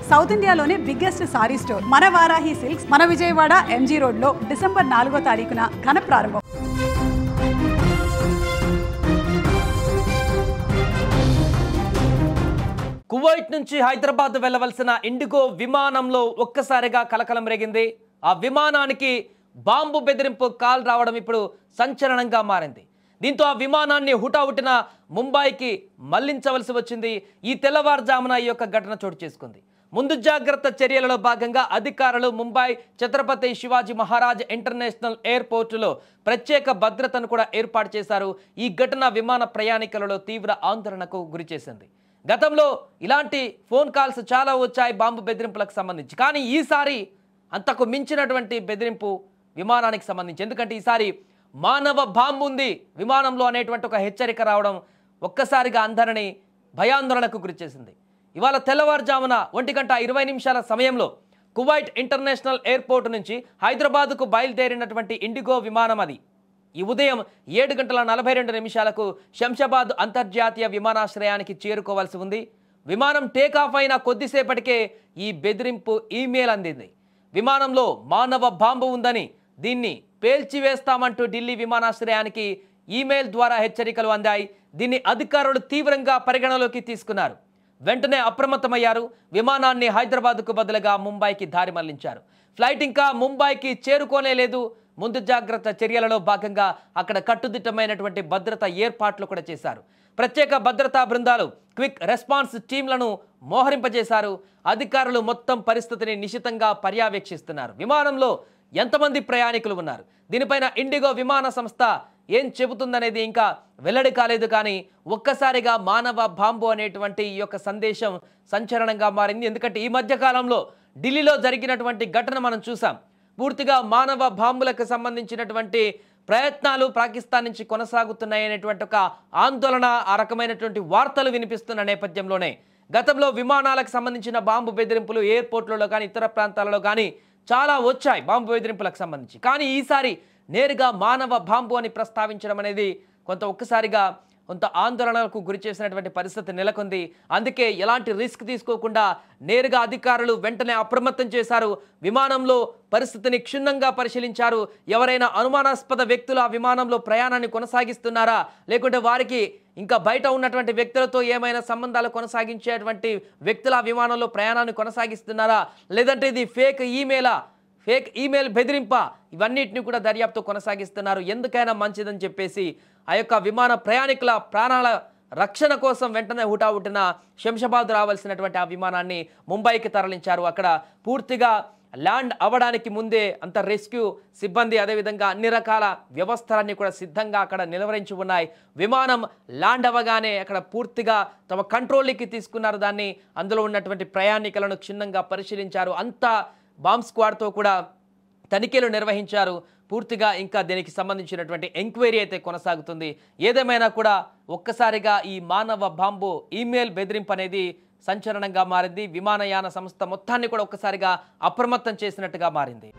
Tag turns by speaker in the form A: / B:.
A: South ఇండియాలోనే biggest sorry store మన Varahi silks మన విజయవాడ ఎంజీ రోడ్ లో డిసెంబర్ 4వ తారీఖున ఘన ప్రారంభం.
B: కువైట్ నుంచి హైదరాబాద్ వెళ్లవలసిన ఇండిగో విమానంలో ఒక్కసారిగా కలకలం రేగింది. ఆ విమానానికి బాంబు బెదిరింపు కాల్ రావడం ఇప్పుడు సంచలనంగా మారింది. దీంతో ఆ విమానాన్ని హుటాహుటిన ముంబైకి మళ్లించవలసి వచ్చింది. ఈ తెల్లవారుజామున ఈ యొక్క ఘటన చోటు చేసుకుంది. ముందు జాగ్రత్త చర్యలలో భాగంగా అధికారులు ముంబై ఛత్రపతి శివాజీ మహారాజ్ ఇంటర్నేషనల్ ఎయిర్పోర్టులో ప్రత్యేక భద్రతను కూడా ఏర్పాటు చేశారు. ఈ ఘటన విమాన ప్రయాణికులలో తీవ్ర ఆందోళనకు గురిచేసింది. గతంలో ఇలాంటి ఫోన్ కాల్స్ చాలా వచ్చాయి బాంబు బెదిరింపులకు సంబంధించి. కానీ ఈసారి అంతకు మించినటువంటి బెదిరింపు విమానానికి సంబంధించి. ఎందుకంటే ఈసారి మానవ బాంబు ఉంది విమానంలో అనేటువంటి ఒక హెచ్చరిక రావడం ఒక్కసారిగా అందరినీ భయాందోళనకు గురిచేసింది. ఇవాళ తెల్లవారుజామున 1:20 సమయంలో కువైట్ ఇంటర్నేషనల్ ఎయిర్పోర్ట్ నుంచి హైదరాబాద్కు బయలుదేరినటువంటి ఇండిగో విమానం అది ఈ ఉదయం 7:42 శంషాబాద్ అంతర్జాతీయ విమానాశ్రయానికి చేరుకోవాల్సి ఉంది. విమానం టేకాఫ్ అయిన కొద్దిసేపటికే ఈ బెదిరింపు ఈమెయిల్ అందింది. విమానంలో మానవ బాంబు ఉందని, దీన్ని పేల్చివేస్తామంటూ ఢిల్లీ విమానాశ్రయానికి ఈమెయిల్ ద్వారా హెచ్చరికలు అందాయి. దీన్ని అధికారులు తీవ్రంగా పరిగణలోకి తీసుకున్నారు. వెంటనే అప్రమత్తమయ్యారు. విమానాన్ని హైదరాబాద్కు బదులుగా ముంబైకి దారి మళ్లించారు. ఫ్లైట్ ఇంకా ముంబైకి చేరుకోనే లేదు. ముందు జాగ్రత్త చర్యలలో భాగంగా అక్కడ కట్టుదిట్టమైనటువంటి భద్రతా ఏర్పాట్లు కూడా చేశారు. ప్రత్యేక భద్రతా బృందాలు, క్విక్ రెస్పాన్స్ టీంలను మోహరింపజేశారు. అధికారులు మొత్తం పరిస్థితిని నిశితంగా పర్యవేక్షిస్తున్నారు. విమానంలో ఎంతమంది ప్రయాణికులు ఉన్నారు, దీనిపైన ఇండిగో విమాన సంస్థ ఏం చెబుతుందనేది ఇంకా వెల్లడి కాలేదు. కానీ ఒక్కసారిగా మానవ బాంబు అనేటువంటి ఈ యొక్క సందేశం సంచలనంగా మారింది. ఎందుకంటే ఈ మధ్య కాలంలో ఢిల్లీలో జరిగినటువంటి ఘటన మనం చూసాం. పూర్తిగా మానవ బాంబులకు సంబంధించినటువంటి ప్రయత్నాలు పాకిస్తాన్ నుంచి కొనసాగుతున్నాయనేటువంటి ఒక ఆందోళన, ఆ రకమైనటువంటి వార్తలు వినిపిస్తున్న నేపథ్యంలోనే గతంలో విమానాలకు సంబంధించిన బాంబు బెదిరింపులు ఎయిర్పోర్ట్లలో కానీ ఇతర ప్రాంతాలలో కానీ చాలా వచ్చాయి బాంబు బెదిరింపులకు సంబంధించి. కానీ ఈసారి నేరుగా మానవ బాంబు అని ప్రస్తావించడం అనేది ఒక్కసారిగా కొంత ఆందోళనకు గురి చేసినటువంటి పరిస్థితి నెలకొంది. అందుకే ఎలాంటి రిస్క్ తీసుకోకుండా నేరుగా అధికారులు వెంటనే అప్రమత్తం చేశారు. విమానంలో పరిస్థితిని క్షుణ్ణంగా పరిశీలించారు. ఎవరైనా అనుమానాస్పద వ్యక్తులు ఆ విమానంలో ప్రయాణాన్ని కొనసాగిస్తున్నారా, లేకుంటే వారికి ఇంకా బయట ఉన్నటువంటి వ్యక్తులతో ఏమైనా సంబంధాలు కొనసాగించేటువంటి వ్యక్తులు ఆ విమానంలో ప్రయాణాన్ని కొనసాగిస్తున్నారా, లేదంటే ఇది ఫేక్ ఈమెయిల్ బెదిరింప, ఇవన్నిటిని కూడా దర్యాప్తు కొనసాగిస్తున్నారు. ఎందుకైనా మంచిదని చెప్పేసి ఆ యొక్క విమాన ప్రయాణికుల ప్రాణాల రక్షణ కోసం వెంటనే హుటాహుటిన శంషాబాద్ రావాల్సినటువంటి ఆ విమానాన్ని ముంబైకి తరలించారు. అక్కడ పూర్తిగా ల్యాండ్ అవ్వడానికి ముందే అంత రెస్క్యూ సిబ్బంది, అదేవిధంగా అన్ని రకాల వ్యవస్థలన్నీ కూడా సిద్ధంగా అక్కడ నిలవరించి ఉన్నాయి. విమానం ల్యాండ్ అవ్వగానే అక్కడ పూర్తిగా తమ కంట్రోల్కి తీసుకున్నారు దాన్ని. అందులో ఉన్నటువంటి ప్రయాణికులను క్షుణ్ణంగా పరిశీలించారు. అంతా బాంబ్ స్క్వాడ్తో కూడా తనిఖీలు నిర్వహించారు. పూర్తిగా ఇంకా దీనికి సంబంధించినటువంటి ఎంక్వైరీ అయితే కొనసాగుతుంది. ఏదేమైనా కూడా ఒక్కసారిగా ఈ మానవ బాంబు ఈమెయిల్ బెదిరింపు అనేది సంచలనంగా మారింది. విమానయాన సంస్థ మొత్తాన్ని కూడా ఒక్కసారిగా అప్రమత్తం చేసినట్టుగా మారింది.